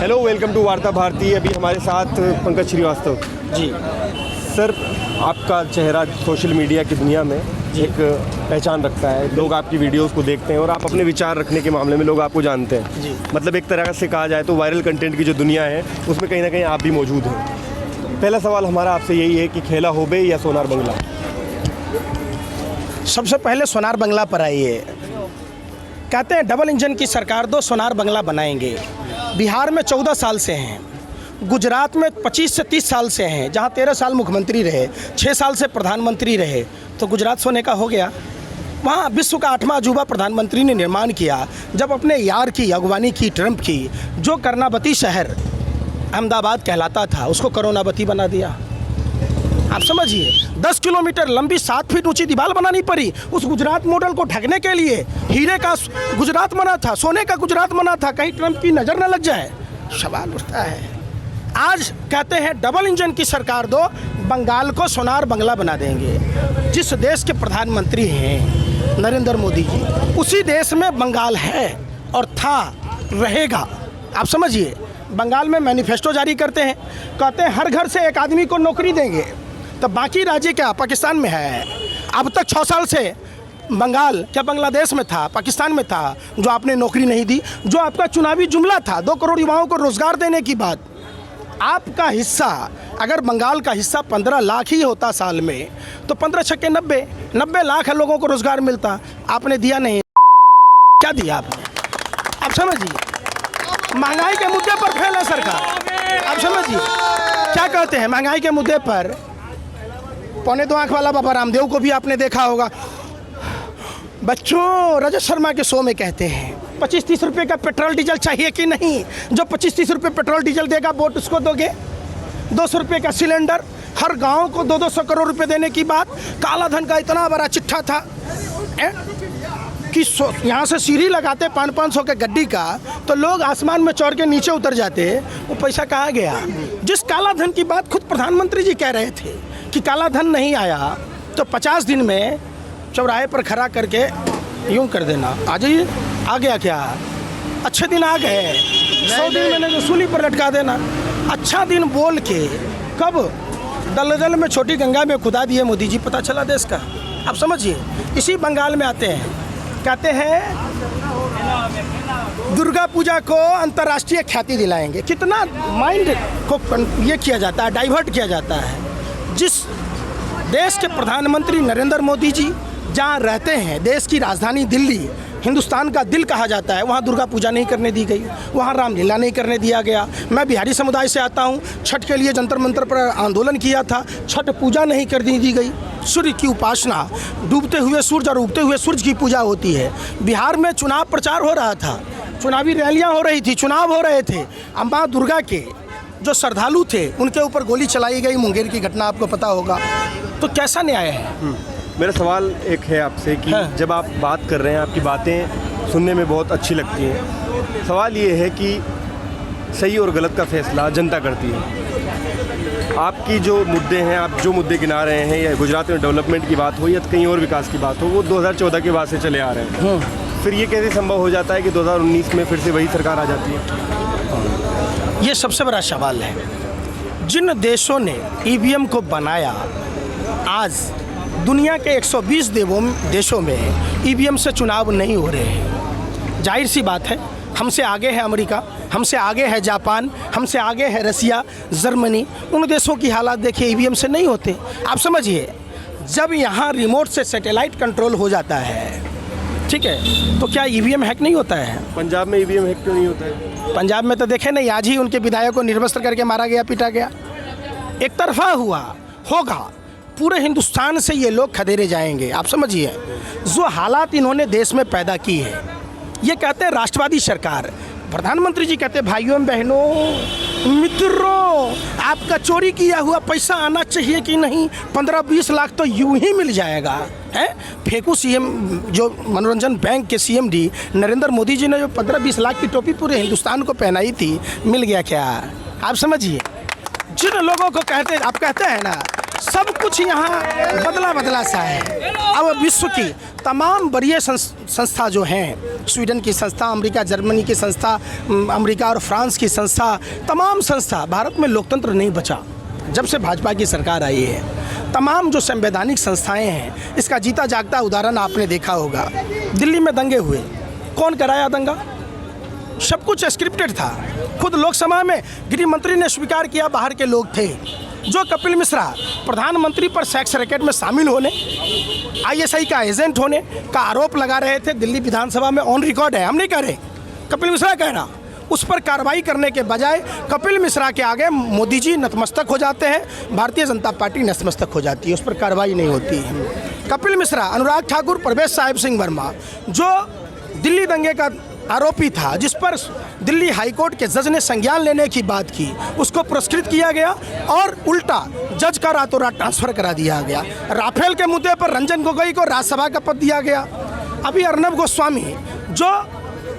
Hello, welcome to वार्ता भारती। अभी हमारे साथ पंकज श्रीवास्तव जी। सर, आपका चेहरा सोशल मीडिया की दुनिया में एक पहचान रखता है। लोग आपकी वीडियोस को देखते हैं और आप अपने विचार रखने के मामले में लोग आपको जानते हैं जी। मतलब एक तरह से कहा जाए तो वायरल कंटेंट की जो दुनिया है उसमें कहीं ना कहीं आप भी मौजूद हैं। पहला सवाल हमारा आपसे यही है कि खेला होबे या सोनार बंगला? सबसे पहले सोनार बंगला पर आइए। कहते हैं डबल इंजन की सरकार दो, सोनार बंगला बनाएंगे। बिहार में 14 साल से हैं, गुजरात में 25 से 30 साल से हैं, जहां 13 साल मुख्यमंत्री रहे, 6 साल से प्रधानमंत्री रहे, तो गुजरात सोने का हो गया। वहाँ विश्व का 8वां अजूबा प्रधानमंत्री ने निर्माण किया जब अपने यार की अगवानी की, ट्रंप की। जो कर्नावती शहर अहमदाबाद कहलाता था उसको करोनावती बना दिया। आप समझिए, 10 किलोमीटर लंबी 7 फीट ऊंची दीवार बनानी पड़ी उस गुजरात मॉडल को ढकने के लिए। हीरे का गुजरात बना था, सोने का गुजरात बना था, कहीं ट्रंप की नज़र न लग जाए। सवाल उठता है, आज कहते हैं डबल इंजन की सरकार दो, बंगाल को सोनार बंगला बना देंगे। जिस देश के प्रधानमंत्री हैं नरेंद्र मोदी जी, उसी देश में बंगाल है और था, रहेगा। आप समझिए, बंगाल में मैनिफेस्टो जारी करते हैं, कहते हैं हर घर से एक आदमी को नौकरी देंगे। तो बाकी राज्य क्या पाकिस्तान में है? अब तक 6 साल से बंगाल क्या बांग्लादेश में था, पाकिस्तान में था, जो आपने नौकरी नहीं दी। जो आपका चुनावी जुमला था 2 करोड़ युवाओं को रोजगार देने की बात, आपका हिस्सा अगर बंगाल का हिस्सा 15 लाख ही होता साल में, तो 15 छक्के 90 लाख लोगों को रोजगार मिलता। आपने दिया नहीं। क्या दिया आपने? आप समझिए, महंगाई के मुद्दे पर फेल है सरकार। आप समझिए क्या कहते हैं, महंगाई के मुद्दे पर 2.25 आँख वाला बाबा रामदेव को भी आपने देखा होगा। बच्चों, रजत शर्मा के शो में कहते हैं 25-30 रुपये का पेट्रोल डीजल चाहिए कि नहीं? जो 25-30 रुपये पेट्रोल डीजल देगा वोट उसको दोगे। 200 रुपये का सिलेंडर, हर गांव को 200 करोड़ रुपए देने की बात। काला धन का इतना बड़ा चिट्ठा था कि यहाँ से सीढ़ी लगाते 500 के गड्डी का, तो लोग आसमान में चढ़ के नीचे उतर जाते। वो पैसा कहाँ गया? जिस काला धन की बात खुद प्रधानमंत्री जी कह रहे थे कि काला धन नहीं आया, तो 50 दिन में चौराहे पर खड़ा करके यूं कर देना, आ जाइए। आ गया क्या? अच्छे दिन आ गए। 100 दिन मैंने जो सूली पर लटका देना। अच्छा दिन बोल के कब दलदल में छोटी गंगा में खुदा दिए मोदी जी, पता चला देश का। आप समझिए, इसी बंगाल में आते हैं, कहते हैं दुर्गा पूजा को अंतर्राष्ट्रीय ख्याति दिलाएंगे। कितना माइंड को ये किया जाता है, डाइवर्ट किया जाता है। जिस देश के प्रधानमंत्री नरेंद्र मोदी जी जहाँ रहते हैं, देश की राजधानी दिल्ली, हिंदुस्तान का दिल कहा जाता है, वहाँ दुर्गा पूजा नहीं करने दी गई, वहाँ रामलीला नहीं करने दिया गया। मैं बिहारी समुदाय से आता हूँ, छठ के लिए जंतर मंतर पर आंदोलन किया था, छठ पूजा नहीं करने दी गई। सूर्य की उपासना, डूबते हुए सूरज और उगते हुए सूरज की पूजा होती है। बिहार में चुनाव प्रचार हो रहा था, चुनावी रैलियाँ हो रही थी, चुनाव हो रहे थे। अम्बा दुर्गा के जो श्रद्धालु थे उनके ऊपर गोली चलाई गई। मुंगेर की घटना आपको पता होगा। तो कैसा न्याय है? मेरा सवाल एक है आपसे कि जब आप बात कर रहे हैं, आपकी बातें सुनने में बहुत अच्छी लगती हैं। सवाल ये है कि सही और गलत का फैसला जनता करती है। आपकी जो मुद्दे हैं, आप जो मुद्दे गिना रहे हैं, या गुजरात में डेवलपमेंट की बात हो या कहीं और विकास की बात हो, वो 2014 के बाद से चले आ रहे हैं। फिर ये कैसे संभव हो जाता है कि 2019 में फिर से वही सरकार आ जाती है? ये सबसे बड़ा सवाल है। जिन देशों ने ईवीएम को बनाया, आज दुनिया के 120 देशों में ईवीएम से चुनाव नहीं हो रहे हैं। जाहिर सी बात है, हमसे आगे है अमेरिका, हमसे आगे है जापान, हमसे आगे है रसिया, जर्मनी। उन देशों की हालात देखिए, ईवीएम से नहीं होते। आप समझिए, जब यहाँ रिमोट से सैटेलाइट कंट्रोल हो जाता है, ठीक है, तो क्या ईवीएम हैक नहीं होता है? पंजाब में ईवीएम हैक क्यों नहीं होता है? पंजाब में तो देखे नहीं, आज ही उनके विधायक को निर्वस्त्र करके मारा गया, पीटा गया। एक तरफा हुआ होगा। पूरे हिंदुस्तान से ये लोग खदेड़े जाएंगे। आप समझिए, जो हालात इन्होंने देश में पैदा की है। ये कहते हैं राष्ट्रवादी सरकार, प्रधानमंत्री जी कहते हैं भाइयों बहनों मित्रों, आपका चोरी किया हुआ पैसा आना चाहिए कि नहीं? 15-20 लाख तो यूं ही मिल जाएगा है। फेंकू सीएम, जो मनोरंजन बैंक के सीएमडी नरेंद्र मोदी जी ने जो 15-20 लाख की टोपी पूरे हिंदुस्तान को पहनाई थी, मिल गया क्या? आप समझिए, जिन लोगों को कहते, आप कहते हैं ना सब कुछ यहाँ बदला बदला सा है। अब विश्व की तमाम बड़ी संस्था जो हैं, स्वीडन की संस्था, अमेरिका जर्मनी की संस्था, अमेरिका और फ्रांस की संस्था, तमाम संस्था, भारत में लोकतंत्र नहीं बचा जब से भाजपा की सरकार आई है। तमाम जो संवैधानिक संस्थाएं हैं, इसका जीता जागता उदाहरण आपने देखा होगा। दिल्ली में दंगे हुए, कौन कराया दंगा? सब कुछ स्क्रिप्टेड था। खुद लोकसभा में गृह मंत्री ने स्वीकार किया बाहर के लोग थे। जो कपिल मिश्रा प्रधानमंत्री पर सेक्स रैकेट में शामिल होने, आईएसआई का एजेंट होने का आरोप लगा रहे थे, दिल्ली विधानसभा में ऑन रिकॉर्ड है, हम नहीं कह रहे, कपिल मिश्रा कह रहा। उस पर कार्रवाई करने के बजाय कपिल मिश्रा के आगे मोदी जी नतमस्तक हो जाते हैं, भारतीय जनता पार्टी नतमस्तक हो जाती है, उस पर कार्रवाई नहीं होती है। कपिल मिश्रा, अनुराग ठाकुर, परवेश साहिब सिंह वर्मा, जो दिल्ली दंगे का आरोपी था, जिस पर दिल्ली हाईकोर्ट के जज ने संज्ञान लेने की बात की, उसको पुरस्कृत किया गया और उल्टा जज का रातों रात ट्रांसफर करा दिया गया। राफेल के मुद्दे पर रंजन गोगोई को राज्यसभा का पद दिया गया। अभी अर्नब गोस्वामी, जो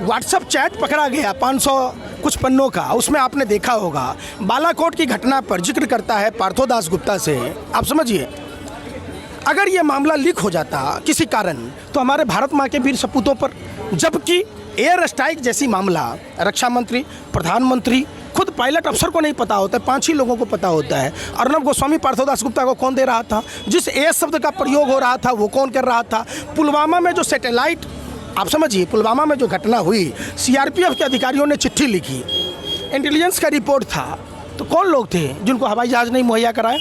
व्हाट्सएप चैट पकड़ा गया 500 कुछ पन्नों का, उसमें आपने देखा होगा बालाकोट की घटना पर जिक्र करता है पार्थो दास गुप्ता से। आप समझिए, अगर ये मामला लीक हो जाता किसी कारण, तो हमारे भारत माँ के वीर सपूतों पर, जबकि एयर स्ट्राइक जैसी मामला रक्षा मंत्री, प्रधानमंत्री, खुद पायलट अफसर को नहीं पता होता है, 5 ही लोगों को पता होता है। अर्नब गोस्वामी पार्थो दास गुप्ता को कौन दे रहा था? जिस ए शब्द का प्रयोग हो रहा था वो कौन कर रहा था? पुलवामा में जो सैटेलाइट, आप समझिए, पुलवामा में जो घटना हुई, सीआरपीएफ के अधिकारियों ने चिट्ठी लिखी, इंटेलिजेंस का रिपोर्ट था, तो कौन लोग थे जिनको हवाई जहाज़ नहीं मुहैया कराए?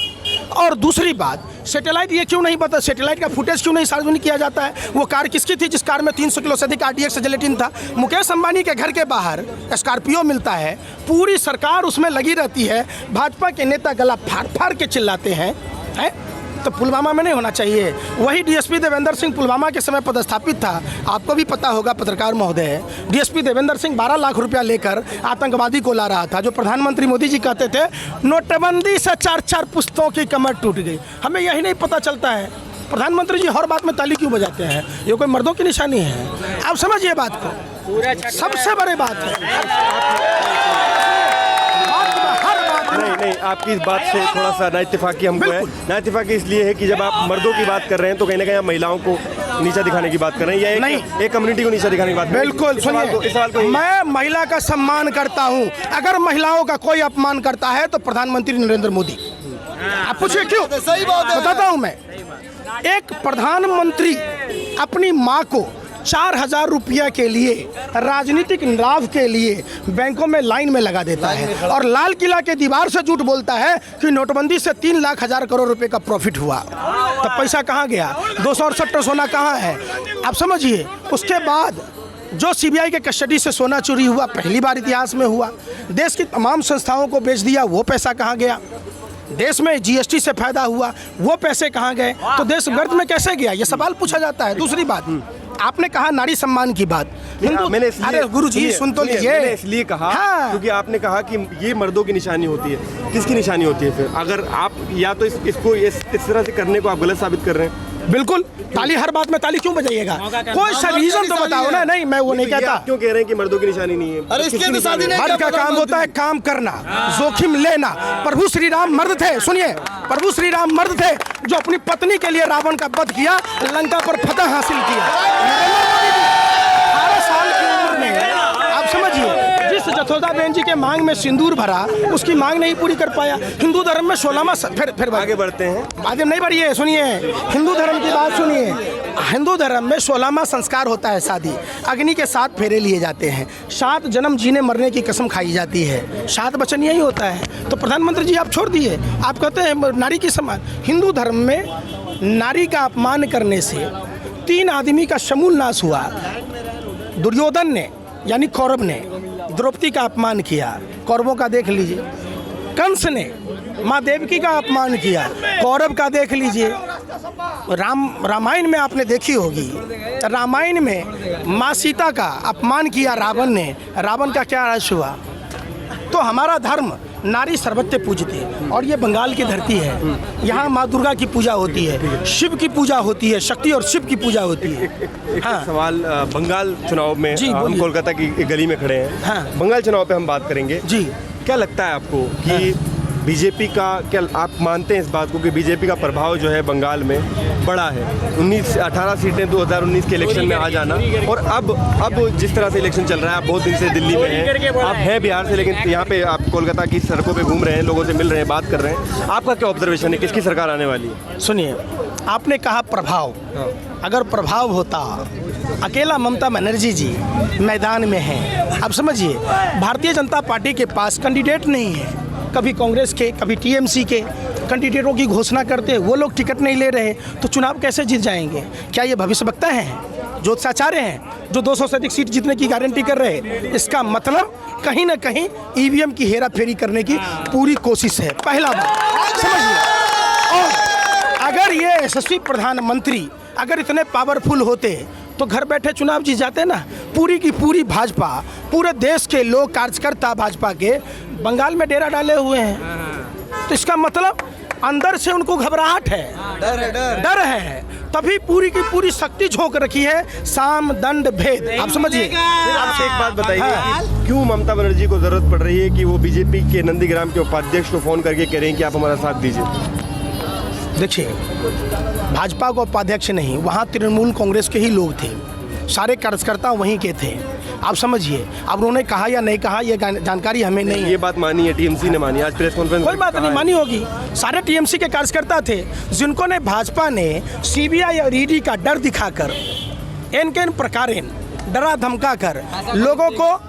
और दूसरी बात, सैटेलाइट ये क्यों नहीं पता, सैटेलाइट का फुटेज क्यों नहीं सार्वजनिक किया जाता है? वो कार किसकी थी जिस कार में 300 किलो से अधिक आरडीएक्स जिलेटिन था? मुकेश अंबानी के घर के बाहर स्कॉर्पियो मिलता है, पूरी सरकार उसमें लगी रहती है, भाजपा के नेता गला फाड़ फाड़ के चिल्लाते हैं, हैं? तो पुलवामा में नहीं होना चाहिए। वही डीएसपी देवेंद्र सिंह पुलवामा के समय पदस्थापित था, आपको भी पता होगा पत्रकार महोदय। डीएसपी देवेंद्र सिंह 12 लाख रुपया लेकर आतंकवादी को ला रहा था, जो प्रधानमंत्री मोदी जी कहते थे नोटबंदी से 4-4 पुश्तों की कमर टूट गई। हमें यही नहीं पता चलता है, प्रधानमंत्री जी हर बात में ताली क्यों बजाते हैं? ये कोई मर्दों की निशानी है? आप समझिए बात को, सबसे बड़ी बात है। नहीं, आपकी इस बात से थोड़ा सा नाइत्तेफाकी हमको है। नाइत्तेफाकी इसलिए है कि जब आप मर्दों की बात कर रहे हैं तो कहीं ना कहीं आप महिलाओं को नीचा दिखाने की बात कर रहे हैं, या एक कम्युनिटी को नीचा दिखाने की बात कर रहे हैं। बिल्कुल, सुनिए, मैं महिला का सम्मान करता हूं। अगर महिलाओं का कोई अपमान करता है तो प्रधानमंत्री नरेंद्र मोदी। आप पूछिए क्यों? बताता हूं मैं। एक प्रधानमंत्री अपनी माँ को 4,000 रुपया के लिए, राजनीतिक लाभ के लिए बैंकों में लाइन में लगा देता है और लाल किला के दीवार से झूठ बोलता है कि नोटबंदी से 3 लाख हजार करोड़ रुपए का प्रॉफिट हुआ। तब पैसा कहाँ गया? 268 टन सोना कहाँ है? आप समझिए। उसके बाद जो सीबीआई के कस्टडी से सोना चोरी हुआ, पहली बार इतिहास में हुआ, देश की तमाम संस्थाओं को बेच दिया, वो पैसा कहाँ गया? देश में जीएसटी से फायदा हुआ, वो पैसे कहाँ गए? तो देश गर्द में कैसे गया? ये सवाल पूछा जाता है। दूसरी बात, आपने कहा नारी सम्मान की बात, मैंने अरे गुरुजी सुन तो लीजिए। मैंने इसलिए कहा क्योंकि आपने कहा कि ये मर्दों की निशानी होती है। किसकी निशानी होती है फिर? अगर आप या तो इसको इस तरह से करने को आप गलत साबित कर रहे हैं। बिल्कुल, ताली, हर बात में ताली क्यों बजाइएगा? कोई सा रीजन तो बताओ ना। नहीं, मैं वो नहीं कहता। क्यों कह रहे हैं कि मर्दों की निशानी नहीं है? अरे इसकी निशानी नहीं, मर्द का काम होता है काम करना, जोखिम लेना। प्रभु श्री राम मर्द थे, सुनिए, प्रभु श्री राम मर्द थे जो अपनी पत्नी के लिए रावण का वध किया, लंका पर फतह हासिल किया। 18 साल की उम्र में, आप समझिए, जिस जथोदा बहन जी के मांग में सिंदूर भरा, उसकी मांग नहीं पूरी कर पाया। हिंदू धर्म में 16वां, फिर आगे बढ़ते हैं, आगे नहीं बढ़िए, सुनिए, हिंदू धर्म की बात सुनिए। हिंदू धर्म में 16वां संस्कार होता है शादी, अग्नि के 7 फेरे लिए जाते हैं, 7 जन्म जीने मरने की कसम खाई जाती है, 7 वचन यही होता है। तो प्रधानमंत्री जी आप छोड़ दिए, आप कहते हैं नारी की सम्मान। हिंदू धर्म में नारी का अपमान करने से 3 आदमी का समूल नाश हुआ। दुर्योधन ने, यानी कौरव ने द्रौपदी का अपमान किया, कौरवों का देख लीजिए। कंस ने माँ देवकी का अपमान किया, कौरव का देख लीजिए। रामायण में आपने देखी होगी, रामायण में माँ सीता का अपमान किया रावण ने, रावण का क्या राज हुआ? तो हमारा धर्म नारी सर्वत्र पूजते हैं, और ये बंगाल की धरती है, यहाँ माँ दुर्गा की पूजा होती है, शिव की पूजा होती है, शक्ति और शिव की पूजा होती है। एक सवाल, बंगाल चुनाव में हम कोलकाता की एक गली में खड़े हैं। बंगाल चुनाव पे हम बात करेंगे। जी, क्या लगता है आपको कि बीजेपी का क्या आप मानते हैं इस बात को कि बीजेपी का प्रभाव जो है बंगाल में बड़ा है? 18 सीटें 2019 के इलेक्शन में आ जाना, और अब जिस तरह से इलेक्शन चल रहा है, आप बहुत दिन से दिल्ली में हैं, आप हैं बिहार से, लेकिन यहाँ पे आप कोलकाता की सड़कों पे घूम रहे हैं, लोगों से मिल रहे हैं, बात कर रहे हैं, आपका क्या ऑब्जर्वेशन है, किसकी सरकार आने वाली है? सुनिए, आपने कहा प्रभाव, अगर प्रभाव होता, अकेला ममता बनर्जी जी मैदान में हैं, आप समझिए भारतीय जनता पार्टी के पास कैंडिडेट नहीं है, कभी कांग्रेस के कभी टीएमसी के कैंडिडेटों की घोषणा करते, वो लोग टिकट नहीं ले रहे तो चुनाव कैसे जीत जाएंगे? क्या ये भविष्यवक्ता हैं, ज्योतिषाचार्य हैं, जो 200 से अधिक सीट जीतने की गारंटी कर रहे हैं? इसका मतलब कहीं ना कहीं ईवीएम की हेरा फेरी करने की पूरी कोशिश है, पहला बात समझिए। और अगर ये यशस्वी प्रधानमंत्री अगर इतने पावरफुल होते तो घर बैठे चुनाव जीत जाते ना। पूरी की पूरी भाजपा, पूरे देश के लोग कार्यकर्ता भाजपा के बंगाल में डेरा डाले हुए हैं, तो इसका मतलब अंदर से उनको घबराहट है, डर है, तभी पूरी की पूरी शक्ति झोंक रखी है, साम दंड भेद, आप समझिए। आपसे एक बात बताइए कि क्यों ममता बनर्जी को जरूरत पड़ रही है कि वो बीजेपी के नंदीग्राम के उपाध्यक्ष को फोन करके कह रहे हैं कि आप हमारा साथ दीजिए? देखिए, भाजपा को उपाध्यक्ष नहीं, वहाँ तृणमूल कांग्रेस के ही लोग थे, सारे कार्यकर्ता वहीं के थे, आप समझिए। अब उन्होंने कहा या नहीं कहा ये जानकारी हमें नहीं है। ये बात मानी है, टीएमसी ने मानी, आज प्रेस कॉन्फ्रेंस कोई बात नहीं मानी होगी। सारे टीएमसी के कार्यकर्ता थे जिनको ने भाजपा ने सीबीआई और ईडी का डर दिखाकर एन प्रकार डरा धमका कर लोगों को,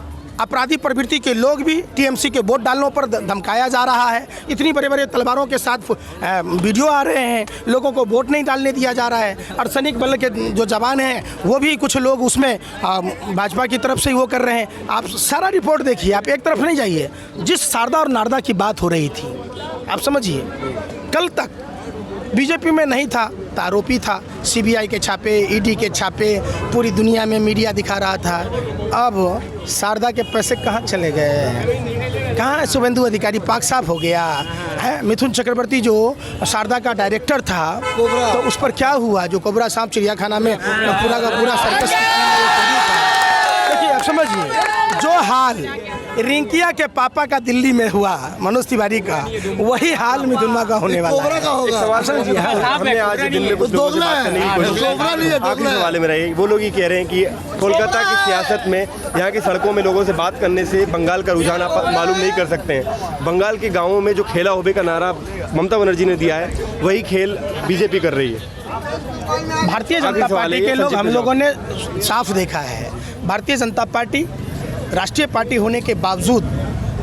अपराधी प्रवृत्ति के लोग भी टीएमसी के वोट डालने पर धमकाया जा रहा है। इतनी बड़े बड़े तलवारों के साथ वीडियो आ रहे हैं, लोगों को वोट नहीं डालने दिया जा रहा है। अर्धसैनिक बल के जो जवान हैं वो भी कुछ लोग उसमें भाजपा की तरफ से ही वो कर रहे हैं। आप सारा रिपोर्ट देखिए, आप एक तरफ नहीं जाइए। जिस शारदा और नारदा की बात हो रही थी, आप समझिए, कल तक बीजेपी में नहीं था तो आरोपी था, सीबीआई के छापे, ईडी के छापे, पूरी दुनिया में मीडिया दिखा रहा था। अब शारदा के पैसे कहाँ चले गए? कहाँ शुभेंदु अधिकारी पाक साफ हो गया है? मिथुन चक्रवर्ती जो शारदा का डायरेक्टर था, तो उस पर क्या हुआ? जो कोबरा सांप चिड़ियाखाना में पूरा का पूरा सर्कस, देखिए आप समझिए, जो हाल रिंकिया के पापा का दिल्ली में हुआ, मनोज तिवारी का, वही हाल मिथुनमा का होने वाला है। हमने आज दिन में कुछ लोगों से बात करने की कोशिश की, आखिरी सवाल में रहे, वो लोग ये कह रहे हैं कि कोलकाता की सियासत में, यहाँ की सड़कों में लोगों से बात करने से बंगाल का रुझान आप मालूम नहीं कर सकते हैं। बंगाल के गाँवों में जो खेला होबे का नारा ममता बनर्जी ने दिया है, वही खेल बीजेपी कर रही है। भारतीय जनता पार्टी के लोग, हम लोगों ने साफ देखा है, भारतीय जनता पार्टी राष्ट्रीय पार्टी होने के बावजूद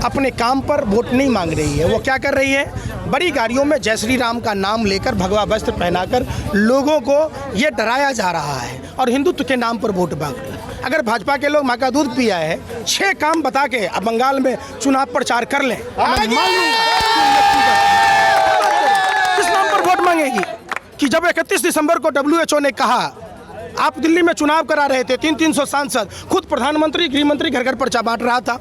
अपने काम पर वोट नहीं मांग रही है। वो क्या कर रही है? बड़ी गाड़ियों में जय श्री राम का नाम लेकर, भगवा वस्त्र पहनाकर लोगों को ये डराया जा रहा है और हिंदुत्व के नाम पर वोट मांग रही है। अगर भाजपा के लोग माँ का दूध पिया है, 6 काम बता के अब बंगाल में चुनाव प्रचार कर लें, किस नाम पर वोट मांगेगी? कि जब 31 दिसंबर को WHO ने कहा, आप दिल्ली में चुनाव करा रहे थे, 300 सांसद, खुद प्रधानमंत्री, गृह मंत्री घर घर पर्चा बांट रहा था,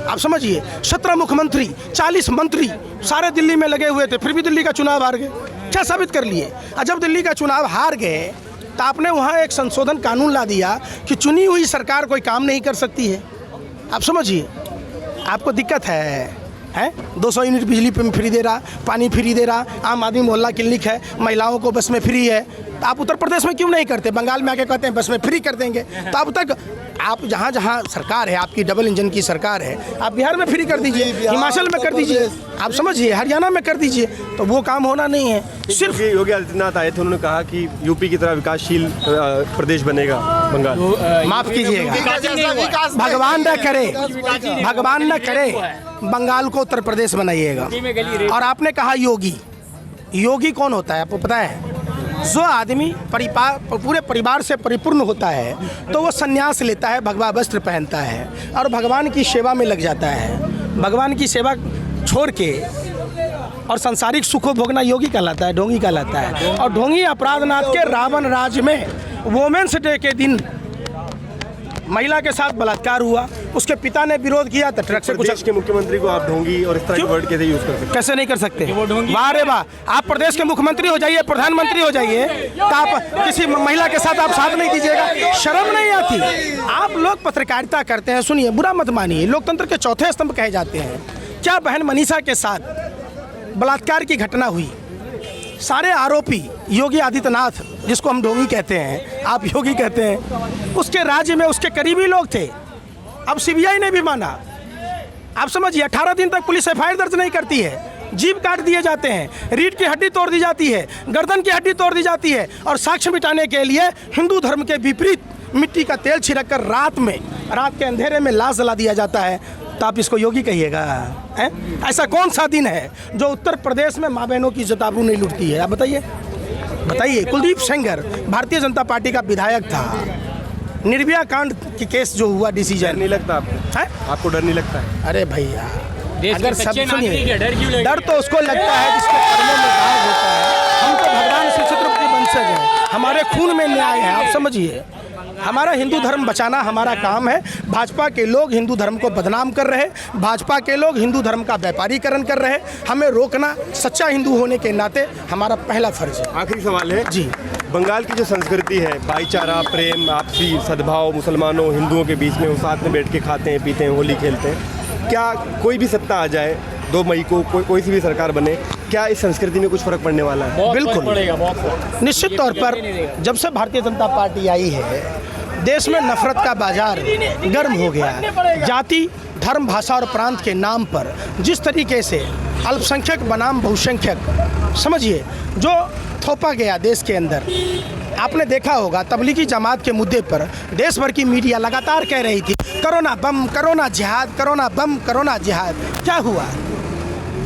आप समझिए, 17 मुख्यमंत्री, 40 मंत्री सारे दिल्ली में लगे हुए थे, फिर भी दिल्ली का चुनाव हार गए। क्या साबित कर लिए? और जब दिल्ली का चुनाव हार गए तो आपने वहाँ एक संशोधन कानून ला दिया कि चुनी हुई सरकार कोई काम नहीं कर सकती है। आप समझिए, आपको दिक्कत है 200 यूनिट बिजली फ्री दे रहा, पानी फ्री दे रहा, आम आदमी मोहल्ला क्लिनिक है, महिलाओं को बस में फ्री है, तो आप उत्तर प्रदेश में क्यों नहीं करते? बंगाल में आके कहते हैं बस में फ्री कर देंगे। तो अब तक आप जहाँ जहाँ सरकार है, आपकी डबल इंजन की सरकार है, आप बिहार में फ्री कर दीजिए, हिमाचल में कर दीजिए, आप समझिए, हरियाणा में कर दीजिए, तो वो काम होना नहीं है। सिर्फ योगी आदित्यनाथ आए थे, उन्होंने कहा कि यूपी की तरह विकासशील प्रदेश बनेगा बंगाल। माफ़ कीजिएगा, भगवान न करे, भगवान न करे बंगाल को उत्तर प्रदेश बनाइएगा। और आपने कहा योगी, योगी कौन होता है आपको पता है? जो आदमी पूरे परिवार से परिपूर्ण होता है तो वो संन्यास लेता है, भगवा वस्त्र पहनता है और भगवान की सेवा में लग जाता है। भगवान की सेवा छोड़ के और सांसारिक सुख भोगना योगी कहलाता है, ढोंगी कहलाता है। और ढोंगी अपराधनाथ के रावण राज में वोमेंस डे के दिन महिला के साथ बलात्कार हुआ, उसके पिता ने विरोध किया तो ट्रक से कुछ। प्रदेश के मुख्यमंत्री को आप ढोंगी और इस तरह के वर्ड कैसे यूज कर सकते? कैसे नहीं कर सकते? वाह रे वाह, आप प्रदेश के मुख्यमंत्री हो जाइए, प्रधानमंत्री हो जाइए, तो आप किसी महिला के साथ आप साथ नहीं दीजिएगा? शर्म नहीं आती? आप लोग पत्रकारिता करते हैं, सुनिए, बुरा मत मानिए, लोकतंत्र के चौथे स्तंभ कहे जाते हैं। क्या बहन मनीषा के साथ बलात्कार की घटना हुई, सारे आरोपी योगी आदित्यनाथ, जिसको हम ढोंगी कहते हैं, आप योगी कहते हैं, उसके राज्य में उसके करीबी लोग थे। अब सीबीआई ने भी माना। आप समझिए 18 दिन तक पुलिस एफआईआर दर्ज नहीं करती है, जीभ काट दिए जाते हैं, रीढ़ की हड्डी तोड़ दी जाती है, गर्दन की हड्डी तोड़ दी जाती है, और साक्ष्य मिटाने के लिए हिंदू धर्म के विपरीत मिट्टी का तेल छिड़क कर रात के अंधेरे में लाश जला दिया जाता है। तो आप इसको योगी कहिएगा? हैं? ऐसा कौन सा दिन है जो उत्तर प्रदेश में माँ बहनों की इज्जत आबरू नहीं लूटती है? आप बताइए। कुलदीप सेंगर भारतीय जनता पार्टी का विधायक था, निर्भया कांड की केस जो हुआ डिसीजन, नहीं लगता आपको? है? आपको डर नहीं लगता है? अरे भैया, अगर सब सुनिए, डर तो उसको लगता है जिसके कर्मों में दाग होता है। हम तो भगवान श्री छत्रपति वंशज हैं, हमारे खून में न्याय है। आप समझिए, हमारा हिंदू धर्म बचाना हमारा काम है। भाजपा के लोग हिंदू धर्म को बदनाम कर रहे, भाजपा के लोग हिंदू धर्म का व्यापारीकरण कर रहे, हमें रोकना सच्चा हिंदू होने के नाते हमारा पहला फर्ज है। आखिरी सवाल है जी, बंगाल की जो संस्कृति है, भाईचारा, प्रेम, आपसी सद्भाव, मुसलमानों हिंदुओं के बीच में वो साथ में बैठ के खाते हैं, पीते हैं, होली खेलते हैं, क्या कोई भी सत्ता आ जाए 2 मई को, कोई सी भी सरकार बने, क्या इस संस्कृति में कुछ फर्क पड़ने वाला है? बिल्कुल पड़ेगा, बहुत निश्चित तौर पर। जब से भारतीय जनता पार्टी आई है, देश में नफरत का बाजार गर्म हो गया है। जाति, धर्म, भाषा और प्रांत के नाम पर जिस तरीके से अल्पसंख्यक बनाम बहुसंख्यक, समझिए, जो थोपा गया देश के अंदर, आपने देखा होगा तबलीगी जमात के मुद्दे पर देश भर की मीडिया लगातार कह रही थी कोरोना बम, कोरोना जिहाद, कोरोना बम, कोरोना जिहाद। क्या हुआ?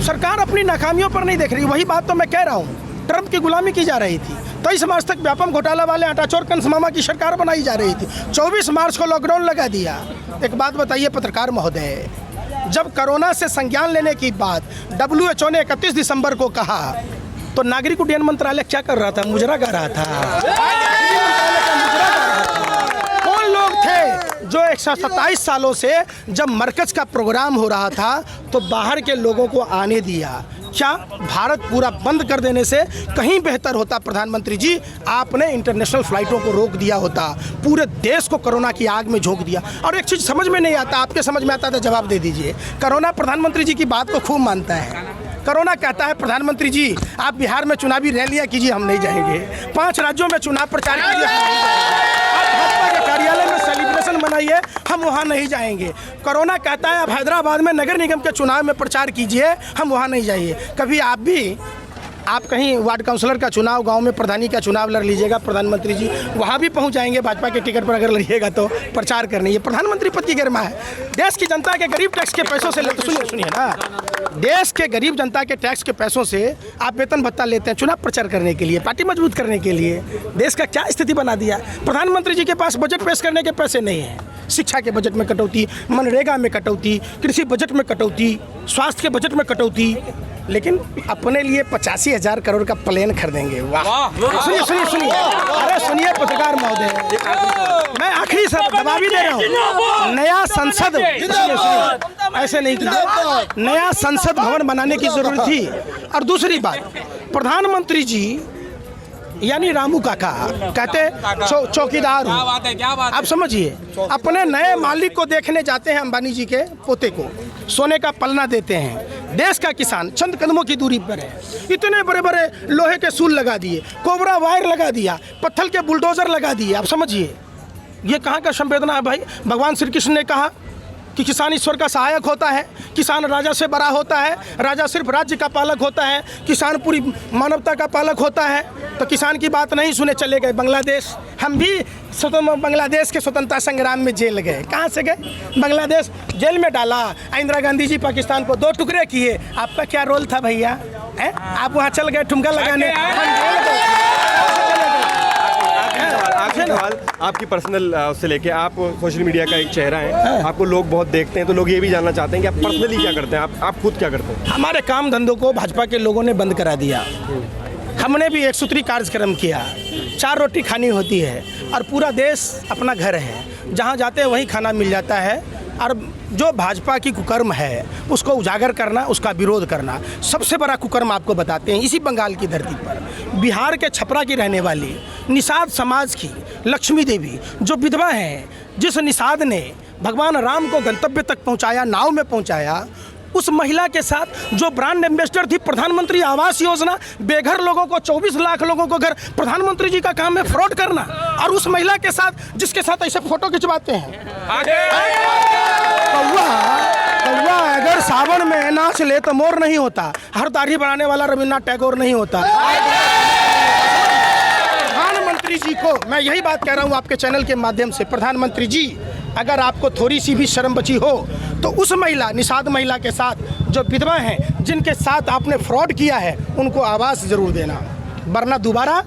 सरकार अपनी नाकामियों पर नहीं देख रही। वही बात तो मैं कह रहा हूँ, ट्रंप की गुलामी की जा रही थी। 23 मार्च तक व्यापम घोटाला वाले आटा चोर कंसमामा की सरकार बनाई जा रही थी। 24 मार्च को लॉकडाउन लगा दिया। एक बात बताइए पत्रकार महोदय, जब कोरोना से संज्ञान लेने की बात WHO ने 31 दिसंबर को कहा, तो नागरिक उड्डयन मंत्रालय क्या कर रहा था? मुजरा गा रहा था। कौन लोग थे जो 127 सालों से जब मरकज का प्रोग्राम हो रहा था तो बाहर के लोगों को आने दिया? क्या भारत पूरा बंद कर देने से कहीं बेहतर होता? प्रधानमंत्री जी, आपने इंटरनेशनल फ्लाइटों को रोक दिया होता, पूरे देश को कोरोना की आग में झोंक दिया। और एक चीज़ समझ में नहीं आता, आपके समझ में आता तो जवाब दे दीजिए। कोरोना प्रधानमंत्री जी की बात को खूब मानता है। कोरोना कहता है प्रधानमंत्री जी आप बिहार में चुनावी रैलियां कीजिए, हम नहीं जाएंगे। 5 राज्यों में चुनाव प्रचार कीजिए, आप भाजपा के कार्यालय में सेलिब्रेशन मनाइए, हम वहाँ नहीं जाएंगे। कोरोना कहता है आप हैदराबाद में नगर निगम के चुनाव में प्रचार कीजिए, हम वहाँ नहीं जाइए। कभी आप कहीं वार्ड काउंसलर का चुनाव, गांव में प्रधानी का चुनाव लड़ लीजिएगा, प्रधानमंत्री जी वहाँ भी पहुँच जाएंगे भाजपा के टिकट पर अगर लड़िएगा तो प्रचार करने। ये प्रधानमंत्री पद की गरिमा है। देश की जनता के गरीब टैक्स के पैसों से लेते, सुनिए ना, देश के गरीब जनता के टैक्स के पैसों से आप वेतन भत्ता लेते हैं चुनाव प्रचार करने के लिए, पार्टी मजबूत करने के लिए। देश का क्या स्थिति बना दिया? प्रधानमंत्री जी के पास बजट पेश करने के पैसे नहीं हैं। शिक्षा के बजट में कटौती, मनरेगा में कटौती, कृषि बजट में कटौती, स्वास्थ्य के बजट में कटौती, लेकिन अपने लिए 85,000 करोड़ का प्लेन खरीदेंगे। वाह! सुनिए, अरे सुनिए पत्रकार महोदय, मैं आखिरी सब दबा भी दे रहा हूँ। नया संसद, ऐसे नहीं किया, नया संसद भवन बनाने की जरूरत थी। और दूसरी बात, प्रधानमंत्री जी यानी रामू काका कहते चौकीदार हूँ। आप समझिए, अपने नए मालिक को देखने जाते हैं, अंबानी जी के पोते को सोने का पलना देते हैं। देश का किसान चंद कदमों की दूरी पर है, इतने बड़े बड़े लोहे के सूल लगा दिए, कोबरा वायर लगा दिया, पत्थर के बुलडोजर लगा दिए। आप समझिए, ये कहाँ का संवेदना है भाई? भगवान श्री कृष्ण ने कहा कि किसान ईश्वर का सहायक होता है, किसान राजा से बड़ा होता है, राजा सिर्फ राज्य का पालक होता है, किसान पूरी मानवता का पालक होता है। तो किसान की बात नहीं सुने चले गए बांग्लादेश। हम भी बांग्लादेश के स्वतंत्रता संग्राम में जेल गए। कहाँ से गए? बांग्लादेश जेल में डाला। इंदिरा गांधी जी पाकिस्तान को 2 टुकड़े किए। आपका क्या रोल था भैया? आप वहाँ चल गए ठुमका लगाने, आखिरी सवाल आपकी पर्सनल से लेके, आप सोशल मीडिया का एक चेहरा है, आपको लोग बहुत देखते हैं, तो लोग ये भी जानना चाहते हैं कि आप पर्सनली क्या करते हैं, आप खुद क्या करते हैं? हमारे काम धंधों को भाजपा के लोगों ने बंद करा दिया। हमने भी एक सूत्री कार्यक्रम किया, 4 रोटी खानी होती है और पूरा देश अपना घर है, जहाँ जाते हैं वहीं खाना मिल जाता है। और जो भाजपा की कुकर्म है उसको उजागर करना, उसका विरोध करना। सबसे बड़ा कुकर्म आपको बताते हैं, इसी बंगाल की धरती पर बिहार के छपरा की रहने वाली निषाद समाज की लक्ष्मी देवी, जो विधवा हैं, जिस निषाद ने भगवान राम को गंतव्य तक पहुंचाया, नाव में पहुंचाया, उस महिला के साथ जो ब्रांड एम्बेसडर थी प्रधानमंत्री आवास योजना, बेघर लोगों को 24 लाख लोगों को घर, प्रधानमंत्री जी का काम है फ्रॉड करना, और उस महिला के साथ जिसके साथ ऐसे फोटो खिंचवाते हैं। कौवा अगर सावन में नाच ले तो मोर नहीं होता, हर दाढ़ी बनाने वाला रविन्द्रनाथ टैगोर नहीं होता। प्रधानमंत्री जी को मैं यही बात कह रहा हूँ आपके चैनल के माध्यम से, प्रधानमंत्री जी अगर आपको थोड़ी सी भी शर्म बची हो तो उस महिला, निषाद महिला के साथ जो विधवा हैं जिनके साथ आपने फ्रॉड किया है उनको आवास जरूर देना, वरना दोबारा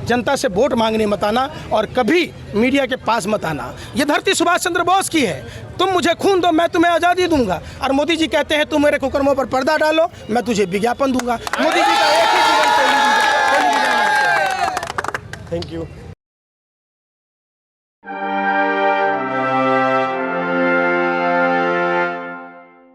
जनता से वोट मांगने मत आना और कभी मीडिया के पास मत आना। ये धरती सुभाष चंद्र बोस की है, तुम मुझे खून दो मैं तुम्हें आज़ादी दूंगा, और मोदी जी कहते हैं तुम मेरे कुकर्मों पर पर्दा डालो मैं तुझे विज्ञापन दूंगा। मोदी जी का एक ही जीवन शैली। Thank you.